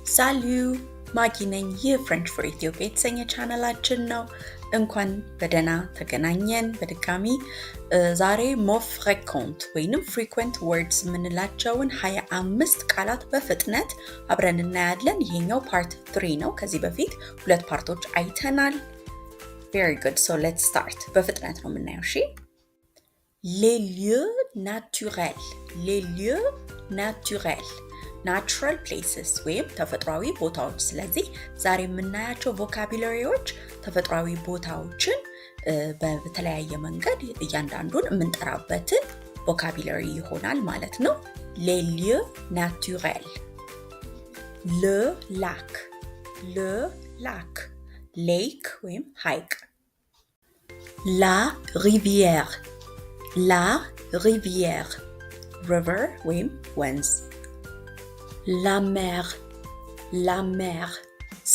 Salut! ማጊ ነኝ። ይህ ፍሬንች ፎር ኢትዮጵያ የተሰኘ ቻናላችን ነው። እንኳን በደህና ተገናኘን በድጋሚ። ዛሬ ሞት ፍሬኮንት ወይንም ፍሪኩዌንት ወርድስ የምንላቸውን 25 ቃላት በፍጥነት አብረን እናያለን። ይሄኛው ፓርት 3 ነው። ከዚህ በፊት 2 ፓርቶች አይተናል። Very good. So let's start. በፍጥነት ነው የምናየው። እሺ Les lieux naturels. Les lieux naturels. Natural places ወይም ተፈጥሯዊ ቦታዎች። ስለዚህ ዛሬ የምናያቸው ቮካቡላሪዎች ተፈጥሯዊ ቦታዎችን በተለያየ መንገድ እያንዳንዱን የምንጠራበትን ቮካቡላሪ ይሆናል ማለት ነው። Les lieux naturels. Le lac. Le lac. Lake ወይም ሐይቅ. La rivière. La rivière. River ወይም ወንዝ. La mer. La mer.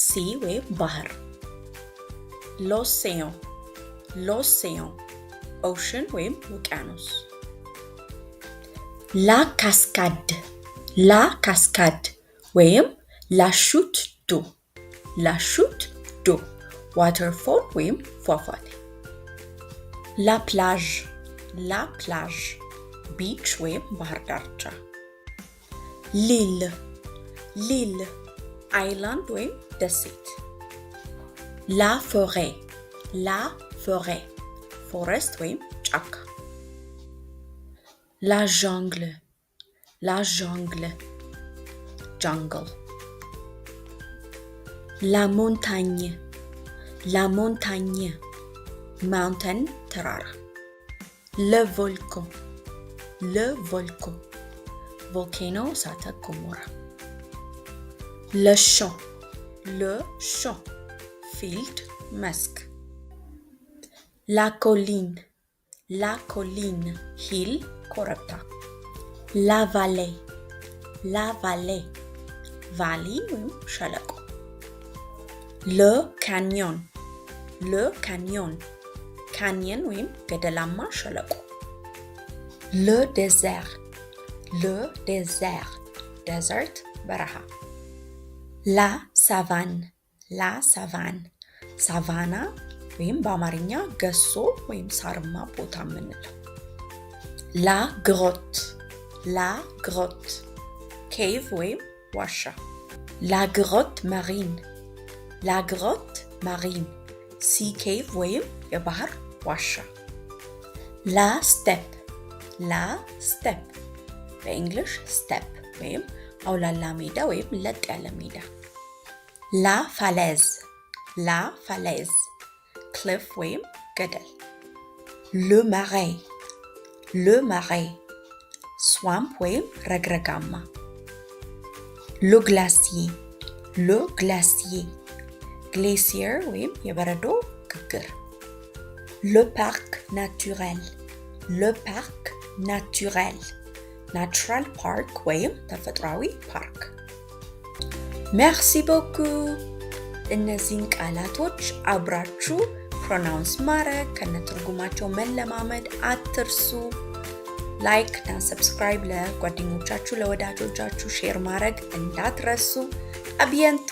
Sea ወይም ባህር. L'océan. L'océan. Ocean ወይም ውቅያኖስ. La cascade. La cascade ወይም la chute d'eau. La chute d'eau. Waterfall ወይም ፏፏቴ. La plage. La plage. Beach ወይም ባህር ዳርቻ. L'île. L'île. Island ወይም ደሴት. La forêt. La forêt. Forest ወይም ጫካ. La jungle. La jungle. Jungle. La montagne. La montagne. Mountain ተራራ. Le volcan. Le volcan. Volcano እሳተ ገሞራ. Le champ. Le champ. Field መስክ. La colline. La colline. Hill ኮረብታ. La vallée. La vallée. Valley ወይም ሸለቆ. Le canyon. Le canyon. Canyon ወይም ገደላማ ሸለቆ. Le désert. Le désert. Desert በረሃ. La savane. La savane. Savana ወይም በአማርኛ ገሶ ወይም ሳርማ ቦታ የምንለው. La grotte. La grotte. Cave ወይም ዋሻ. La grotte marine. La grotte marine. Sea cave ወይም የባህር ዋሻ. La steppe. La steppe. በእንግሊሽ step ወይም አውላላ ሜዳ ወይም ለጥ ያለ ሜዳ. La falaise. La falaise. cliff ወይም ገደል. Le marais. Le marais. swamp ወይም ረግረጋማ. Le glacier. Le glacier. glacier ወይም የበረዶ ግግር. Le parc naturel. Le parc naturel. Natural park ወይም ተፈጥሯዊ ፓርክ. Merci beaucoup. እነዚህን ቃላቶች አብራችሁ ፕሮናውንስ ማድረግ ከነትርጉማቸው መለማመድ አትርሱ። ላይክ እና ሰብስክራይብ ለጓደኞቻችሁ ለወዳጆቻችሁ ሼር ማድረግ እንዳትረሱ። አቢያንቶ